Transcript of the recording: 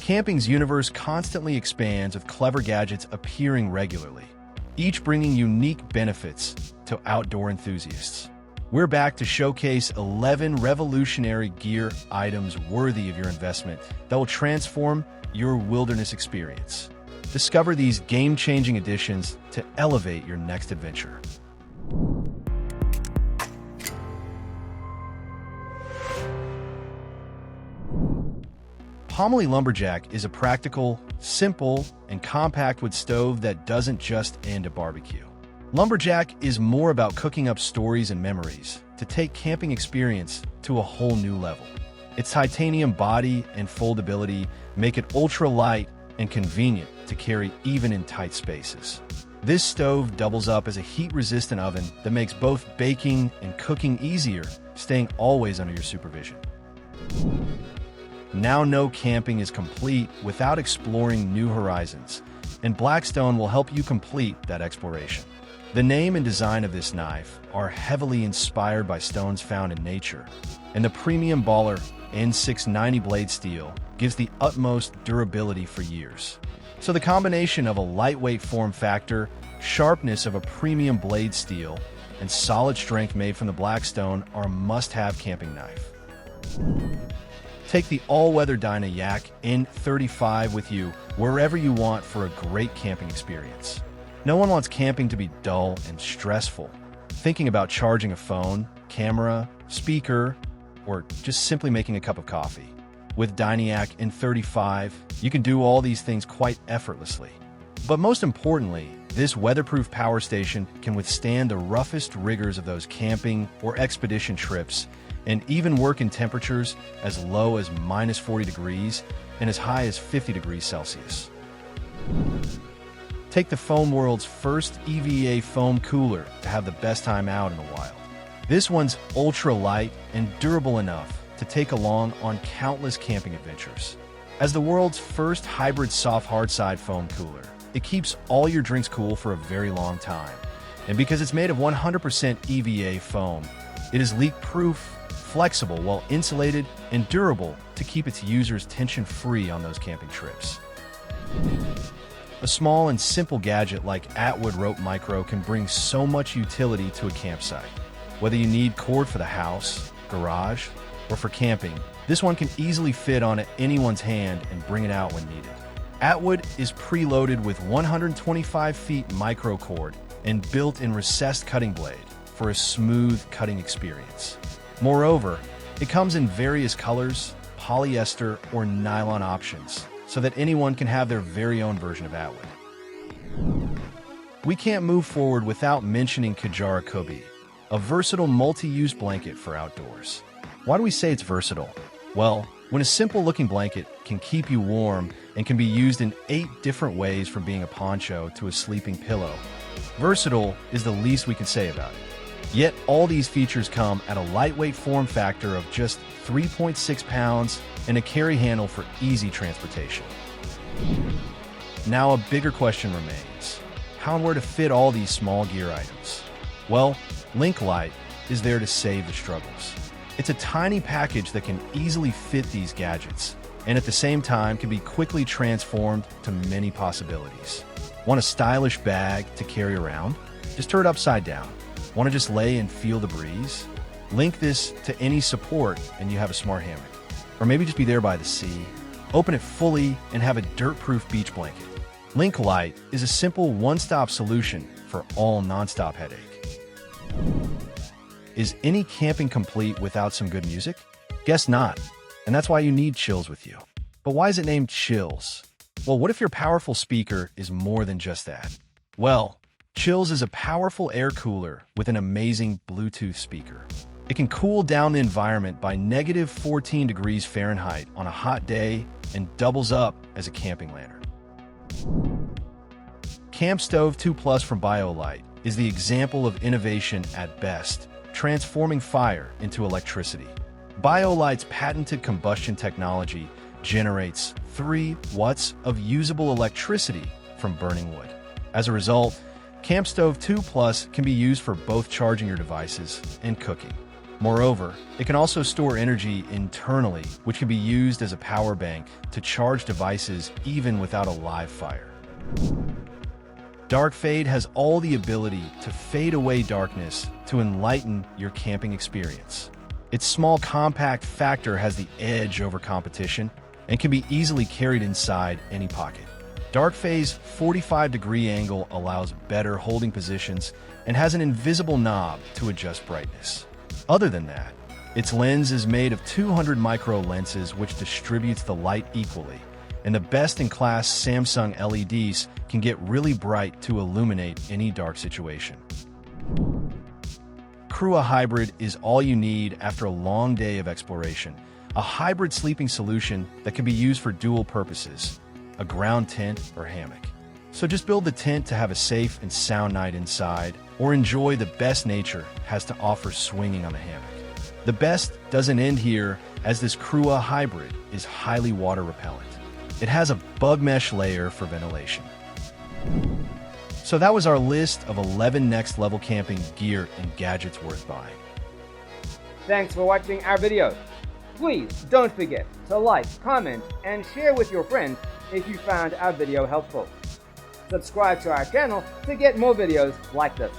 Camping's universe constantly expands with clever gadgets appearing regularly, each bringing unique benefits to outdoor enthusiasts. We're back to showcase 11 revolutionary gear items worthy of your investment that will transform your wilderness experience. Discover these game-changing additions to elevate your next adventure. Hammock Lumberjack is a practical, simple, and compact wood stove that doesn't just end a barbecue. Lumberjack is more about cooking up stories and memories to take camping experience to a whole new level. Its titanium body and foldability make it ultra-light and convenient to carry even in tight spaces. This stove doubles up as a heat-resistant oven that makes both baking and cooking easier, staying always under your supervision. Now no camping is complete without exploring new horizons, and Blackstone will help you complete that exploration. The name and design of this knife are heavily inspired by stones found in nature, and the premium Baller N690 blade steel gives the utmost durability for years. So the combination of a lightweight form factor, sharpness of a premium blade steel, and solid strength made from the Blackstone are a must-have camping knife. Take the all-weather DynaYak N35 with you wherever you want for a great camping experience. No one wants camping to be dull and stressful. Thinking about charging a phone, camera, speaker, or just simply making a cup of coffee. With DynaYak N35, you can do all these things quite effortlessly. But most importantly, this weatherproof power station can withstand the roughest rigors of those camping or expedition trips and even work in temperatures as low as -40 degrees and as high as 50 degrees Celsius. Take the foam world's first EVA foam cooler to have the best time out in the wild. This one's ultra light and durable enough to take along on countless camping adventures. As the world's first hybrid soft hardside foam cooler, it keeps all your drinks cool for a very long time. And because it's made of 100% EVA foam, it is leak-proof, flexible while insulated, and durable to keep its users tension-free on those camping trips. A small and simple gadget like Atwood Rope Micro can bring so much utility to a campsite. Whether you need cord for the house, garage, or for camping, this one can easily fit on anyone's hand and bring it out when needed. Atwood is preloaded with 125 feet micro cord and built-in recessed cutting blade for a smooth cutting experience. Moreover, it comes in various colors, polyester, or nylon options, so that anyone can have their very own version of Atwood. We can't move forward without mentioning Kajara Kobi, a versatile multi-use blanket for outdoors. Why do we say it's versatile? Well, when a simple-looking blanket can keep you warm and can be used in 8 different ways from being a poncho to a sleeping pillow, versatile is the least we can say about it. Yet all these features come at a lightweight form factor of just 3.6 pounds and a carry handle for easy transportation. Now a bigger question remains: how and where to fit all these small gear items? Well, Light is there to save the struggles. It's a tiny package that can easily fit these gadgets, and at the same time can be quickly transformed to many possibilities. Want a stylish bag to carry around? Just turn it upside down. Want to just lay and feel the breeze? Link this to any support and you have a smart hammock. Or maybe just be there by the sea. Open it fully and have a dirt-proof beach blanket. Light is a simple one-stop solution for all non-stop headache. Is any camping complete without some good music? Guess not. And that's why you need Chills with you. But why is it named Chills? Well, what if your powerful speaker is more than just that? Well, Chills is a powerful air cooler with an amazing Bluetooth speaker. It can cool down the environment by -14 degrees Fahrenheit on a hot day and doubles up as a camping lantern. Camp Stove 2 Plus from BioLite is the example of innovation at best, transforming fire into electricity. BioLite's patented combustion technology generates 3 watts of usable electricity from burning wood. As a result, Camp Stove 2 Plus can be used for both charging your devices and cooking. Moreover, it can also store energy internally, which can be used as a power bank to charge devices even without a live fire. Dark Fade has all the ability to fade away darkness to enlighten your camping experience. Its small compact factor has the edge over competition and can be easily carried inside any pocket. Dark Fade's 45-degree angle allows better holding positions and has an invisible knob to adjust brightness. Other than that, its lens is made of 200 micro lenses which distributes the light equally, and the best-in-class Samsung LEDs can get really bright to illuminate any dark situation. Crua Hybrid is all you need after a long day of exploration, a hybrid sleeping solution that can be used for dual purposes, a ground tent or hammock. So just build the tent to have a safe and sound night inside, or enjoy the best nature has to offer swinging on the hammock. The best doesn't end here, as this Crua Hybrid is highly water repellent. It has a bug mesh layer for ventilation. So that was our list of 11 next level camping gear and gadgets worth buying. Thanks for watching our video. Please don't forget to like, comment, and share with your friends if you found our video helpful. Subscribe to our channel to get more videos like this.